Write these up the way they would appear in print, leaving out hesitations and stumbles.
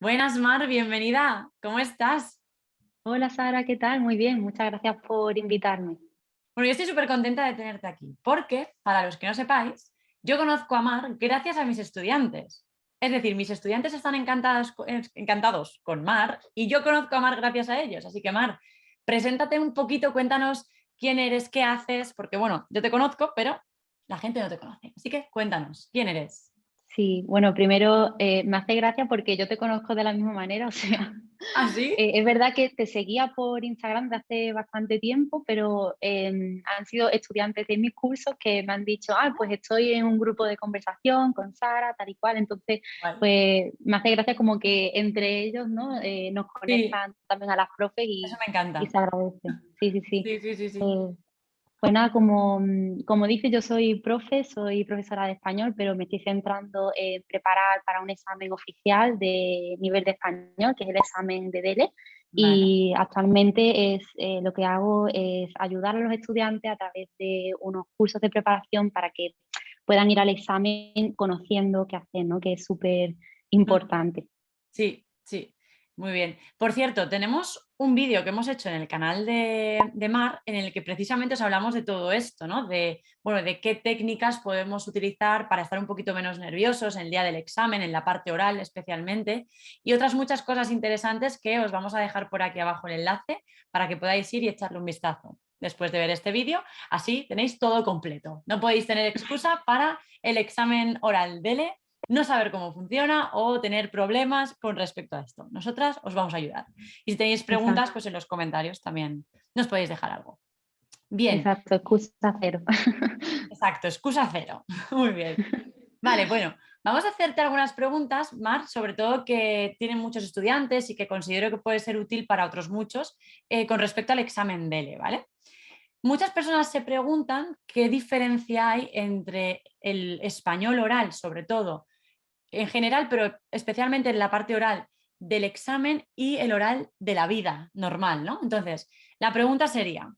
Buenas, Mar, bienvenida. ¿Cómo estás? Hola Sara, ¿qué tal? Muy bien, muchas gracias por invitarme. Bueno, yo estoy súper contenta de tenerte aquí, porque, para los que no sepáis, yo conozco a Mar gracias a mis estudiantes. Es decir, mis estudiantes están encantados con Mar y yo conozco a Mar gracias a ellos. Así que, Mar, preséntate un poquito, cuéntanos quién eres, qué haces, porque, bueno, yo te conozco, pero la gente no te conoce. Así que cuéntanos, ¿quién eres? Sí, bueno, primero me hace gracia porque yo te conozco de la misma manera, o sea, ¿Ah, sí? es verdad que te seguía por Instagram de hace bastante tiempo, pero han sido estudiantes de mis cursos que me han dicho, pues estoy en un grupo de conversación con Sara, tal y cual, entonces, Guay. pues me hace gracia como que entre ellos, ¿no? Nos Sí, conectan también a las profes eso y, me y encanta. se agradece. Sí, sí, sí. Sí, sí, sí, sí. Eh, Pues nada, como dices, yo soy profe, soy profesora de español, pero me estoy centrando en preparar para un examen oficial de nivel de español, que es el examen de DELE. Vale. Y actualmente lo que hago es ayudar a los estudiantes a través de unos cursos de preparación para que puedan ir al examen conociendo qué hacer, ¿no? Que es súper Mm. importante. Sí, sí, muy bien. Por cierto, tenemos un vídeo que hemos hecho en el canal de Mar en el que precisamente os hablamos de todo esto, ¿no? De, bueno, de qué técnicas podemos utilizar para estar un poquito menos nerviosos en el día del examen, en la parte oral especialmente, y otras muchas cosas interesantes que os vamos a dejar por aquí abajo el enlace para que podáis ir y echarle un vistazo después de ver este vídeo. Así tenéis todo completo. No podéis tener excusa para el examen oral DELE no saber cómo funciona o tener problemas con respecto a esto. Nosotras os vamos a ayudar. Y si tenéis preguntas, Exacto, pues en los comentarios también nos podéis dejar algo. Bien, exacto, excusa cero. exacto, excusa cero. Muy bien. Vale, bueno, vamos a hacerte algunas preguntas, Mar, sobre todo que tienen muchos estudiantes y que considero que puede ser útil para otros muchos con respecto al examen DELE, ¿vale? Muchas personas se preguntan qué diferencia hay entre el español oral, sobre todo, en general, pero especialmente en la parte oral del examen y el oral de la vida normal, ¿no? Entonces, la pregunta sería,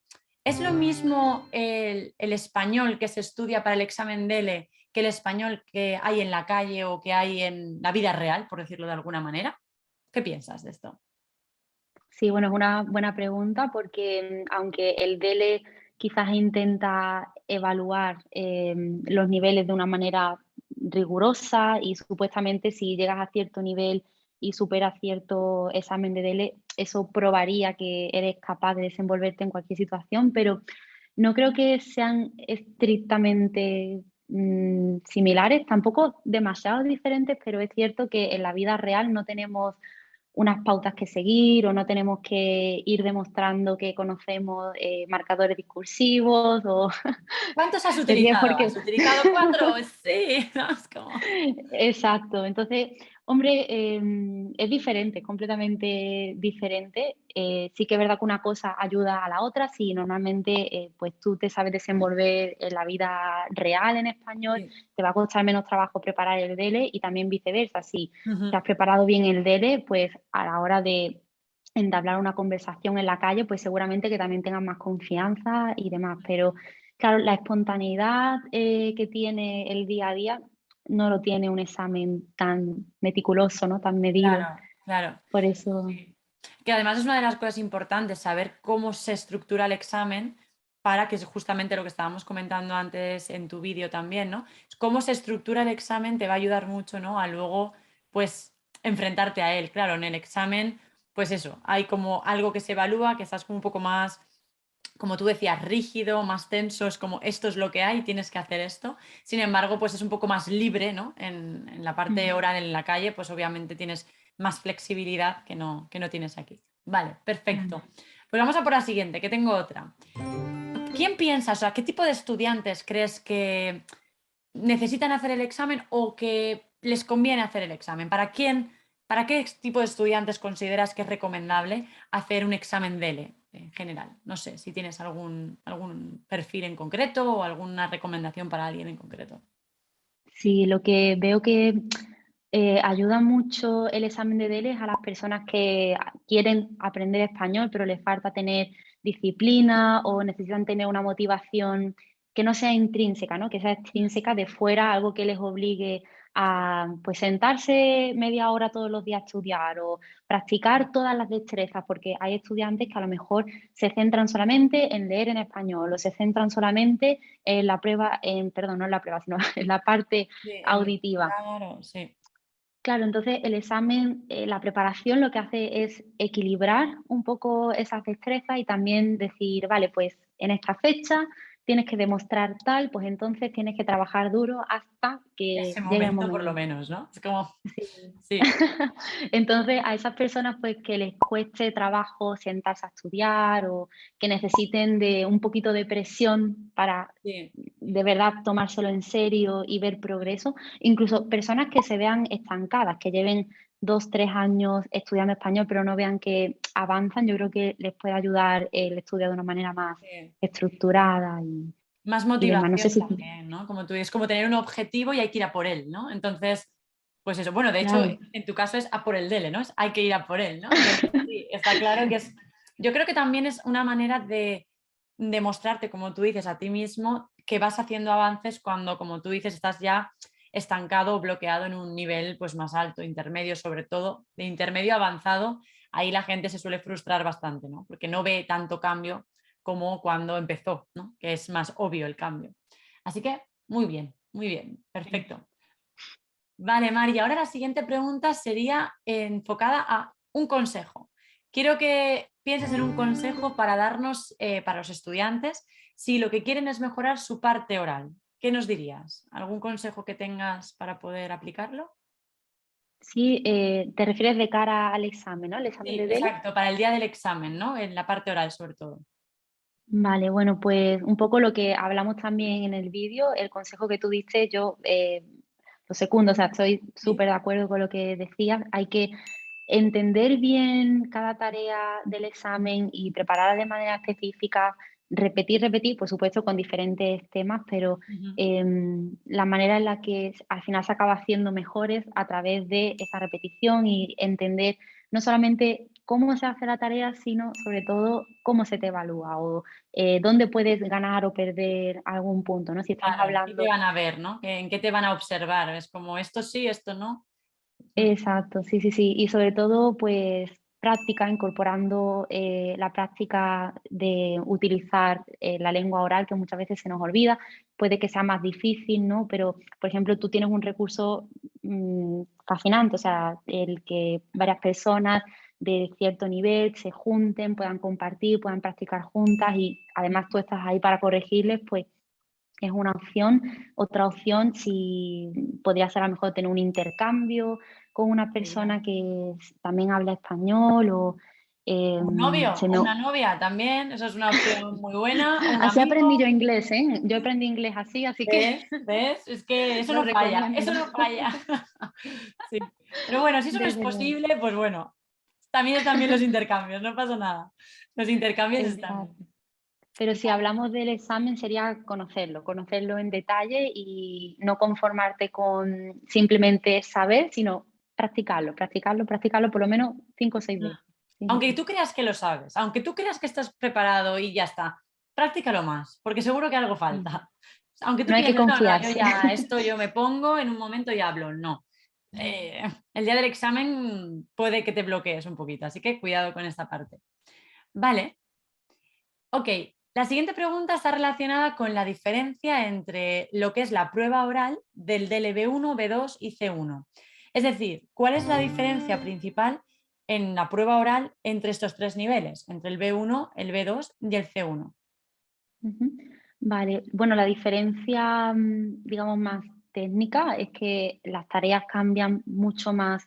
¿es lo mismo el español que se estudia para el examen DELE que el español que hay en la calle o que hay en la vida real, por decirlo de alguna manera? ¿Qué piensas de esto? Sí, bueno, es una buena pregunta porque aunque el DELE quizás intenta evaluar los niveles de una manera rigurosa y supuestamente si llegas a cierto nivel y superas cierto examen de DELE, eso probaría que eres capaz de desenvolverte en cualquier situación, pero no creo que sean estrictamente similares, tampoco demasiado diferentes, pero es cierto que en la vida real no tenemos unas pautas que seguir o no tenemos que ir demostrando que conocemos marcadores discursivos o ¿Cuántos has decía utilizado? porque ¿Has utilizado cuatro? Sí, ¿no? Es como... exacto. Entonces, hombre, es diferente, es completamente diferente. Sí que es verdad que una cosa ayuda a la otra. Si normalmente pues tú te sabes desenvolver en la vida real en español, Sí. te va a costar menos trabajo preparar el DELE y también viceversa. Si te Ujú. has preparado bien el DELE, pues a la hora de entablar una conversación en la calle, pues seguramente que también tengas más confianza y demás. Pero claro, la espontaneidad que tiene el día a día no lo tiene un examen tan meticuloso, ¿no? Tan medido. Claro, claro. Por eso Sí. Que además es una de las cosas importantes, saber cómo se estructura el examen para que es justamente lo que estábamos comentando antes en tu vídeo también, ¿no? Cómo se estructura el examen te va a ayudar mucho, ¿no? A luego, pues, enfrentarte a él. Claro, en el examen, pues eso, hay como algo que se evalúa, que estás como un poco más, como tú decías, rígido, más tenso, es como esto es lo que hay, tienes que hacer esto. Sin embargo, pues es un poco más libre, ¿no? En la parte ujú, oral en la calle, pues obviamente tienes más flexibilidad que no tienes aquí. Vale, claro. perfecto. Pues vamos a por la siguiente, que tengo otra. ¿Quién piensas, o sea, qué tipo de estudiantes crees que necesitan hacer el examen o que les conviene hacer el examen? ¿Para quién, para qué tipo de estudiantes consideras que es recomendable hacer un examen DELE en general? No sé si tienes algún perfil en concreto o alguna recomendación para alguien en concreto. Sí, lo que veo que ayuda mucho el examen de DELE es a las personas que quieren aprender español, pero les falta tener disciplina o necesitan tener una motivación que no sea intrínseca, ¿no? Que sea extrínseca de fuera, algo que les obligue a pues sentarse media hora todos los días a estudiar o practicar todas las destrezas, porque hay estudiantes que a lo mejor se centran solamente en leer en español o se centran solamente en la prueba, perdón, no en la prueba, sino en la parte Sí, auditiva. claro, sí. Claro, entonces el examen, la preparación lo que hace es equilibrar un poco esas destrezas y también decir, vale, pues en esta fecha tienes que demostrar tal, pues entonces tienes que trabajar duro hasta que Ese llegue el momento por lo momento. menos, ¿no? Es como, Sí. sí, Entonces, a esas personas, pues, que les cueste trabajo sentarse a estudiar o que necesiten de un poquito de presión para sí. de verdad tomárselo en serio y ver progreso, incluso personas que se vean estancadas, que lleven 2, 3 años estudiando español, pero no vean que avanzan, yo creo que les puede ayudar el estudio de una manera más Sí. estructurada Más y demás. No sé motivación si también, ¿no? Como tú dices, como tener un objetivo y hay que ir a por él, ¿no? Entonces, pues eso, bueno, de hecho, claro. en tu caso es a por el dele, ¿no? Es hay que ir a por él, ¿no? Entonces, sí, está claro que es, yo creo que también es una manera de demostrarte, como tú dices, a ti mismo que vas haciendo avances cuando, como tú dices, estás ya estancado o bloqueado en un nivel pues más alto, intermedio sobre todo, de intermedio avanzado, ahí la gente se suele frustrar bastante, ¿no? Porque no ve tanto cambio como cuando empezó, ¿no? Que es más obvio el cambio. Así que muy bien, Sí. perfecto. Vale, Mari, ahora la siguiente pregunta sería enfocada a un consejo. Quiero que pienses en un consejo para darnos, para los estudiantes, si lo que quieren es mejorar su parte oral. ¿Qué nos dirías? ¿Algún consejo que tengas para poder aplicarlo? Sí, te refieres de cara al examen, ¿no? El examen Sí, de DELE. exacto, para el día del examen, ¿no? En la parte oral sobre todo. Vale, bueno, pues un poco lo que hablamos también en el vídeo, el consejo que tú diste, yo lo secundo, o sea, estoy ¿Sí? súper de acuerdo con lo que decías. Hay que entender bien cada tarea del examen y prepararla de manera específica, repetir, por supuesto, con diferentes temas, pero Ujú. la manera en la que al final se acaba haciendo mejores a través de esa repetición y entender no solamente cómo se hace la tarea, sino sobre todo cómo se te evalúa o dónde puedes ganar o perder algún punto, ¿no? Si estamos Claro, ¿qué te hablando. van a ver, no? ¿En qué te van a observar? Es como esto sí, esto no. Mm. Exacto, sí, sí, sí. Y sobre todo, pues práctica, incorporando la práctica de utilizar la lengua oral, que muchas veces se nos olvida. Puede que sea más difícil, ¿no? Pero, por ejemplo, tú tienes un recurso fascinante, o sea, el que varias personas de cierto nivel se junten, puedan compartir, puedan practicar juntas y además tú estás ahí para corregirles, pues es una opción. Otra opción, si podría ser a lo mejor tener un intercambio con una Genial. persona que también habla español o Un novio se o me... una novia también, eso es una opción muy buena. O un Así aprendí yo amigo, inglés, ¿eh? Yo aprendí inglés así que ¿ves? ¿Ves? Es que eso lo no falla, recomiendo. eso no falla. Sí. Pero bueno, si eso no es Desde luego. posible, pues bueno, también están bien los intercambios, no pasa nada. Los intercambios están bien. Exacto. Pero si hablamos del examen sería conocerlo en detalle y no conformarte con simplemente saber, sino practicarlo por lo menos 5 o 6 Mm. veces. Sí, sí, Aunque sí. tú creas que lo sabes, aunque tú creas que estás preparado y ya está, practícalo más, porque seguro que algo Mm. falta. Aunque tú No hay que pienses, no, no, yo confiarse. ya, esto yo me pongo en un momento y hablo, no. El día del examen puede que te bloquees un poquito, así que cuidado con esta parte. Vale, ok. La siguiente pregunta está relacionada con la diferencia entre lo que es la prueba oral del DLB1, B2 y C1. Es decir, ¿cuál es la diferencia principal en la prueba oral entre estos tres niveles, entre el B1, el B2 y el C1? Ujú. Vale, bueno, la diferencia, digamos, más técnica es que las tareas cambian mucho más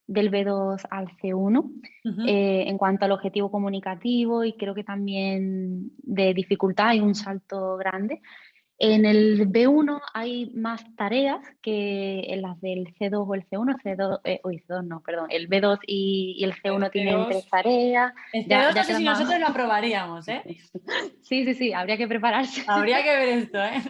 del B2 al C1 Ujú. en cuanto al objetivo comunicativo y creo que también de dificultad hay un salto grande. En el B1 hay más tareas que en las del C2 o el C1. C2, C2 no, perdón. El B2 y el El C1 tienen 3 C2, tareas. el Ya, C2 no ya sé queda si más. nosotros lo aprobaríamos, ¿eh? Sí, sí, sí, habría que prepararse. Habría que ver esto, ¿eh?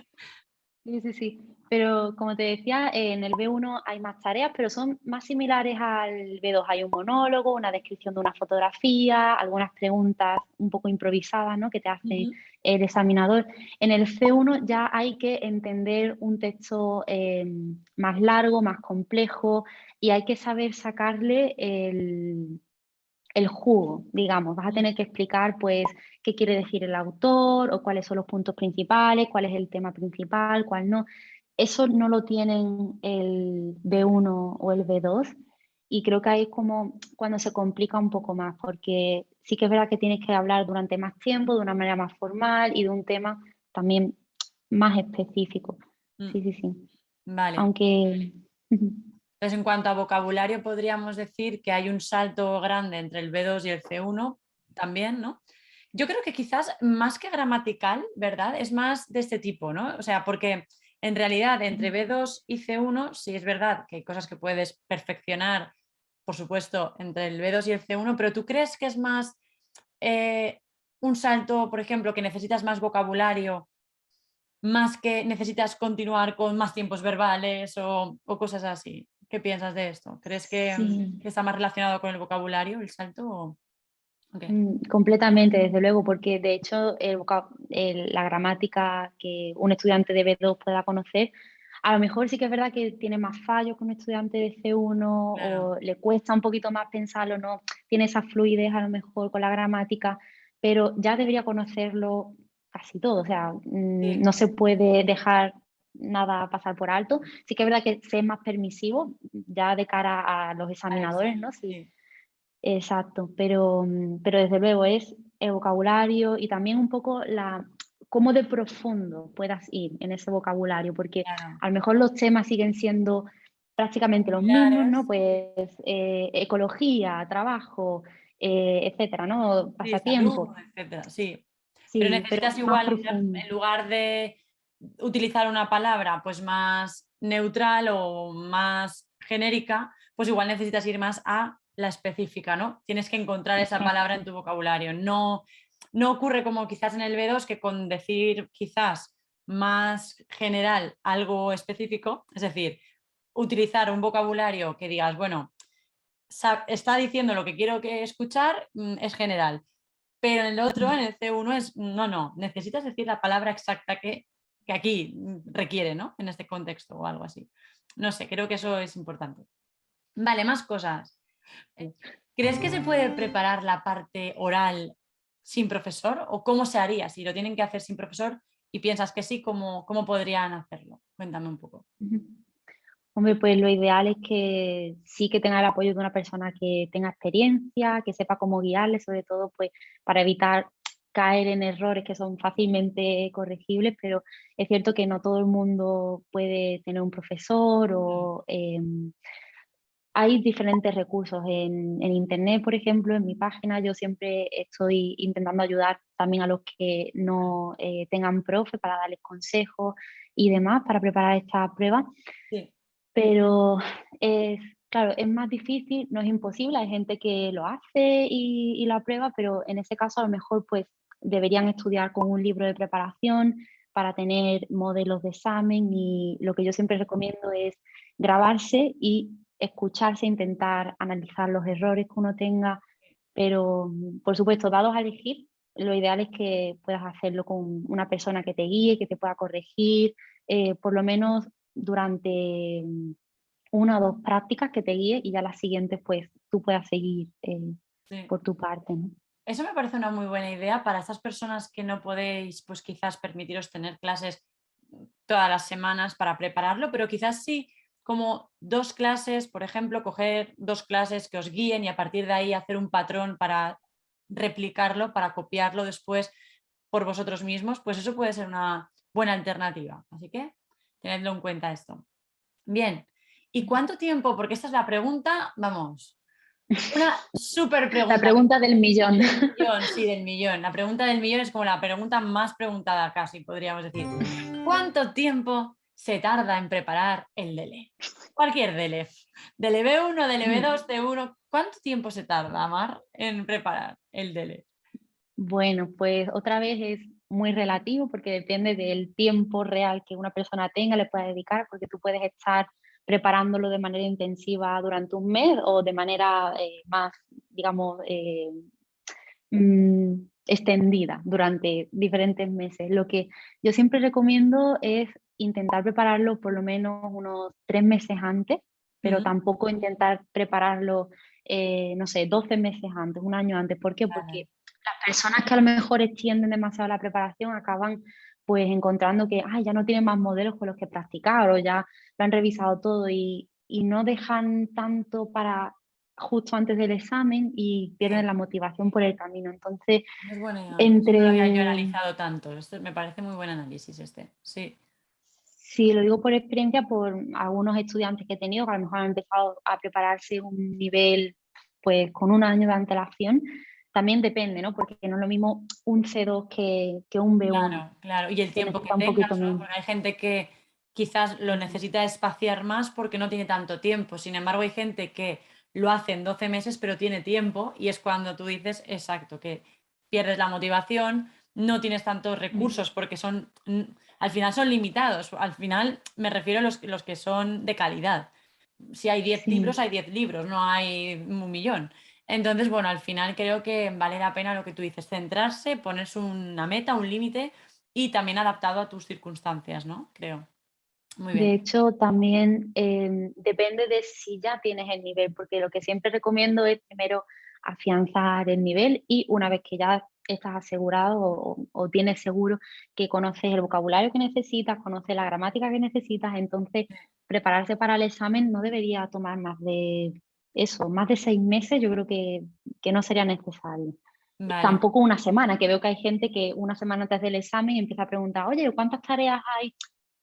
Sí, sí, sí. Pero como te decía, en el B1 hay más tareas, pero son más similares al B2. Hay un monólogo, una descripción de una fotografía, algunas preguntas un poco improvisadas, ¿no? Que te hace Ujú. el examinador. En el C1 ya hay que entender un texto más largo, más complejo, y hay que saber sacarle el jugo, digamos. Vas a Mm. tener que explicar, pues, qué quiere decir el autor o cuáles son los puntos principales, cuál es el tema principal, cuál no. Eso no lo tienen el B1 o el B2 y creo que ahí es como cuando se complica un poco más, porque sí que es verdad que tienes que hablar durante más tiempo, de una manera más formal y de un tema también más específico. Mm. Sí, sí, sí. Vale. Aunque Entonces, en cuanto a vocabulario, podríamos decir que hay un salto grande entre el B2 y el C1 también, ¿no? Yo creo que quizás más que gramatical, ¿verdad? Es más de este tipo, ¿no? O sea, porque en realidad entre B2 y C1 sí es verdad que hay cosas que puedes perfeccionar, por supuesto, entre el B2 y el C1, pero ¿tú crees que es más eh, un salto, por ejemplo, que necesitas más vocabulario, más que necesitas continuar con más tiempos verbales o cosas así? ¿Qué piensas de esto? ¿Crees sí. que está más relacionado con el vocabulario, el salto? ¿O qué? Completamente, desde luego, porque de hecho la gramática que un estudiante de B2 pueda conocer, a lo mejor sí que es verdad que tiene más fallos que un estudiante de C1 Claro, o le cuesta un poquito más pensarlo, no tiene esa fluidez a lo mejor con la gramática, pero ya debería conocerlo casi todo, o sea, sí, no se puede dejar nada pasar por alto. Sí que es verdad que ser más permisivo ya de cara a los al examinadores, examen, ¿no? Si sí, exacto, pero desde luego es el vocabulario y también un poco cómo de profundo puedas ir en ese vocabulario, porque claro. a lo mejor los temas siguen siendo prácticamente los mismos, ¿no? Similares, Pues ecología, trabajo, etcétera, ¿no? sí, salud, Pasatiempo. etcétera, sí. Pero Sí, pero necesitas más igual, profundo. en lugar de utilizar una palabra pues más neutral o más genérica, pues igual necesitas ir más a la específica, ¿no? Tienes que encontrar esa palabra Exacto. en tu vocabulario. No, no ocurre como quizás en el B2 que con decir quizás más general algo específico, es decir, utilizar un vocabulario que digas, bueno, está diciendo lo que quiero que escuchar, es general. Pero en el otro, en el C1, es no, no, necesitas decir la palabra exacta que aquí requiere, ¿no? En este contexto o algo así. No sé, creo que eso es importante. Vale, más cosas. Sí. ¿Crees que se puede preparar la parte oral sin profesor? ¿O cómo se haría si lo tienen que hacer sin profesor y piensas que sí, cómo podrían hacerlo? Cuéntame un poco. Ujú. Hombre, pues lo ideal es que sí que tenga el apoyo de una persona que tenga experiencia, que sepa cómo guiarle, sobre todo pues para evitar caer en errores que son fácilmente corregibles, pero es cierto que no todo el mundo puede tener un profesor Mm. o hay diferentes recursos en internet, por ejemplo, en mi página yo siempre estoy intentando ayudar también a los que no tengan profe para darles consejos y demás para preparar esta prueba. Sí, Pero es claro, es más difícil, no es imposible, hay gente que lo hace y lo aprueba, pero en ese caso a lo mejor, pues, deberían estudiar con un libro de preparación para tener modelos de examen y lo que yo siempre recomiendo es grabarse y escucharse, intentar analizar los errores que uno tenga, pero, por supuesto, dados a elegir, lo ideal es que puedas hacerlo con una persona que te guíe, que te pueda corregir, por lo menos durante una o 2 prácticas que te guíe y ya las siguientes, pues, tú puedas seguir, sí. por tu parte, ¿no? Eso me parece una muy buena idea para estas personas que no podéis, pues quizás permitiros tener clases todas las semanas para prepararlo, pero quizás sí como 2 clases, por ejemplo, coger 2 clases que os guíen y a partir de ahí hacer un patrón para replicarlo, para copiarlo después por vosotros mismos, pues eso puede ser una buena alternativa. Así que tenedlo en cuenta esto. Bien, ¿y cuánto tiempo? Porque esta es la pregunta, vamos, una súper La pregunta. pregunta del millón. Del millón, sí, del millón. La pregunta del millón es como la pregunta más preguntada casi, podríamos decir. ¿Cuánto tiempo se tarda en preparar el DELE? Cualquier DELE. DELE B1, DELE B2, C1. ¿Cuánto tiempo se tarda, Mar, en preparar el DELE? Bueno, pues otra vez es muy relativo porque depende del tiempo real que una persona tenga, le pueda dedicar, porque tú puedes estar preparándolo de manera intensiva durante un mes o de manera más, digamos, extendida durante diferentes meses. Lo que yo siempre recomiendo es intentar prepararlo por lo menos unos 3 meses antes, pero Ujú. tampoco intentar prepararlo, no sé, 12 meses antes, un año antes. ¿Por qué? Claro. Porque las personas que a lo mejor extienden demasiado la preparación acaban pues encontrando que ya no tienen más modelos con los que practicar o ya lo han revisado todo y no dejan tanto para justo antes del examen y pierden Sí. la motivación por el camino. Entonces, Es buena, eso no lo había yo entre, analizado tanto. Esto me parece muy buen análisis este. Sí. sí, lo digo por experiencia, por algunos estudiantes que he tenido que a lo mejor han empezado a prepararse un nivel pues con un año de antelación. También depende, ¿no? Porque no es lo mismo un C2 que un B1. Claro, claro. Y el Se tiempo que necesita un poquito tengas, ¿no? menos. Porque hay gente que quizás lo Ujú. necesita espaciar más porque no tiene tanto tiempo. Sin embargo, hay gente que lo hace en 12 meses, pero tiene tiempo y es cuando tú dices, exacto, que pierdes la motivación, no tienes tantos Mm. recursos porque son, al final son limitados. Al final me refiero a los que son de calidad. Si hay 10 libros, Sí. hay 10 libros, no hay un millón. Entonces, bueno, al final creo que vale la pena lo que tú dices, centrarse, ponerse una meta, un límite y también adaptado a tus circunstancias, ¿no? Creo. Muy bien. De hecho, también depende de si ya tienes el nivel, porque lo que siempre recomiendo es primero afianzar el nivel y una vez que ya estás asegurado o tienes seguro que conoces el vocabulario que necesitas, conoces la gramática que necesitas, entonces prepararse para el examen no debería tomar más de eso, más de 6 meses, yo creo que no sería necesario. Vale, Tampoco una semana, que veo que hay gente que una semana antes del examen empieza a preguntar, oye, ¿cuántas tareas hay?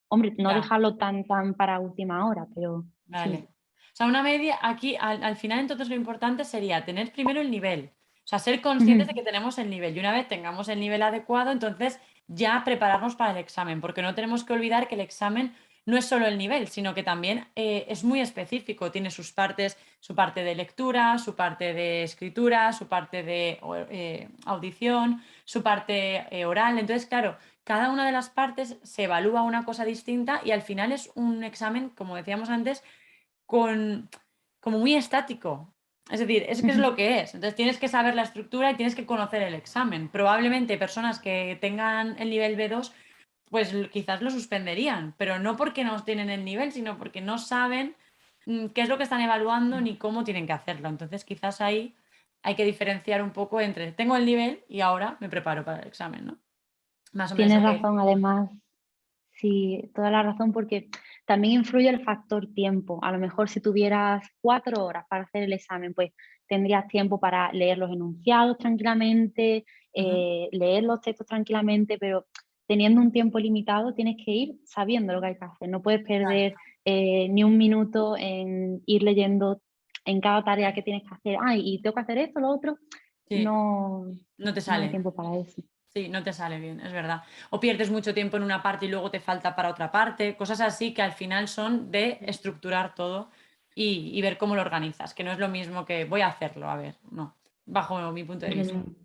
Hombre, no ya, dejarlo tan para última hora, pero vale. sí. O sea, una media, aquí al final entonces lo importante sería tener primero el nivel. O sea, ser conscientes de Ujú. que tenemos el nivel y una vez tengamos el nivel adecuado, entonces ya prepararnos para el examen, porque no tenemos que olvidar que el examen no es solo el nivel, sino que también es muy específico. Tiene sus partes, su parte de lectura, su parte de escritura, su parte de audición, su parte oral. Entonces, claro, cada una de las partes se evalúa una cosa distinta y al final es un examen, como decíamos antes, con, como muy estático. Es decir, es que es Ujú. lo que es. Entonces tienes que saber la estructura y tienes que conocer el examen. Probablemente personas que tengan el nivel B2, pues quizás lo suspenderían, pero no porque no tienen el nivel, sino porque no saben qué es lo que están evaluando ni cómo tienen que hacerlo. Entonces quizás ahí hay que diferenciar un poco entre tengo el nivel y ahora me preparo para el examen, ¿no? Más o menos Tienes lo que... razón, además, sí, toda la razón, porque también influye el factor tiempo. A lo mejor si tuvieras 4 horas para hacer el examen, pues tendrías tiempo para leer los enunciados tranquilamente, Ujú, leer los textos tranquilamente, pero teniendo un tiempo limitado tienes que ir sabiendo lo que hay que hacer. No puedes perder exacto. ni un minuto en ir leyendo en cada tarea Sí, que tienes que hacer. Ay, y tengo que hacer esto, lo otro. sí, No, no te no hay sale. tiempo para eso. Sí, no te sale bien, es verdad. O pierdes mucho tiempo en una parte y luego te falta para otra parte, cosas así que al final son de estructurar todo y ver cómo lo organizas, que no es lo mismo que voy a hacerlo, a ver, no, bajo mi punto de vista. Mm.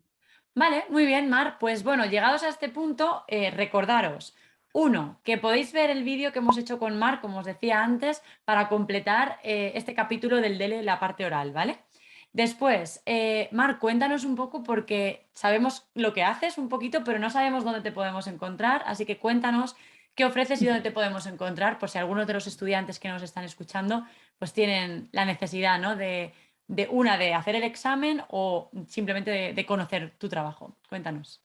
Vale, muy bien, Mar. Pues bueno, llegados a este punto, recordaros, uno, que podéis ver el vídeo que hemos hecho con Mar, como os decía antes, para completar este capítulo del DELE, la parte oral, ¿vale? Después, Mar, cuéntanos un poco porque sabemos lo que haces un poquito, pero no sabemos dónde te podemos encontrar, así que cuéntanos qué ofreces y dónde te podemos encontrar, por si algunos de los estudiantes que nos están escuchando pues tienen la necesidad, ¿no? De hacer el examen o simplemente de conocer tu trabajo. Cuéntanos.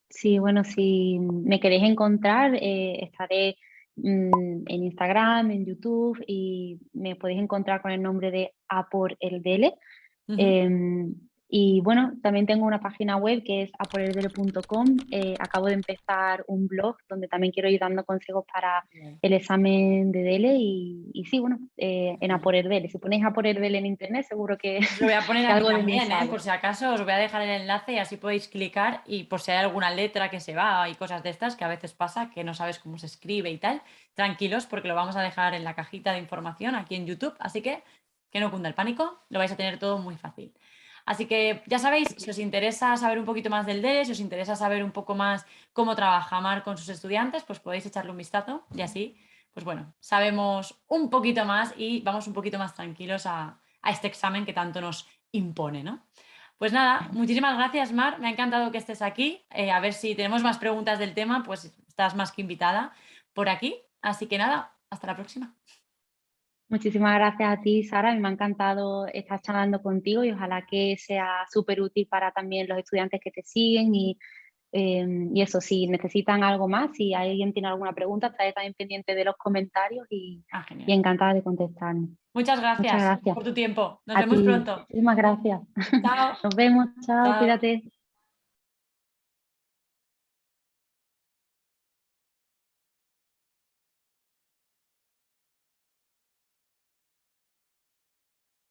Sí, bueno, si me queréis encontrar, estaré en Instagram, en YouTube y me podéis encontrar con el nombre de A por el Dele. Ujú. Em, y bueno, también tengo una página web que es aporerdele.com. Acabo de empezar un blog donde también quiero ir dando consejos para Bien. el examen de Dele y sí, bueno, en Genial. Aporerdele. Si ponéis Aporerdele en internet, seguro que, Os lo voy a poner que aquí algo de mí también, ¿eh? sale. Por si acaso os voy a dejar el enlace y así podéis clicar y por si hay alguna letra que se va y cosas de estas que a veces pasa que no sabes cómo se escribe y tal, tranquilos porque lo vamos a dejar en la cajita de información aquí en YouTube, así que no cunda el pánico, lo vais a tener todo muy fácil. Así que ya sabéis, si os interesa saber un poquito más del DELE, si os interesa saber un poco más cómo trabaja Mar con sus estudiantes, pues podéis echarle un vistazo y así, pues bueno, sabemos un poquito más y vamos un poquito más tranquilos a este examen que tanto nos impone, ¿no? Pues nada, muchísimas gracias, Mar. Me ha encantado que estés aquí. A ver si tenemos más preguntas del tema, pues estás más que invitada por aquí. Así que nada, hasta la próxima. Muchísimas gracias a ti, Sara. Me ha encantado estar charlando contigo y ojalá que sea súper útil para también los estudiantes que te siguen y eso, si necesitan algo más, si alguien tiene alguna pregunta, estaré también pendiente de los comentarios y Genial. encantada de contestar. Muchas Muchas gracias gracias. por tu tiempo. Nos A vemos ti, pronto. muchísimas gracias. Chao. Nos vemos, chao, Chao. cuídate.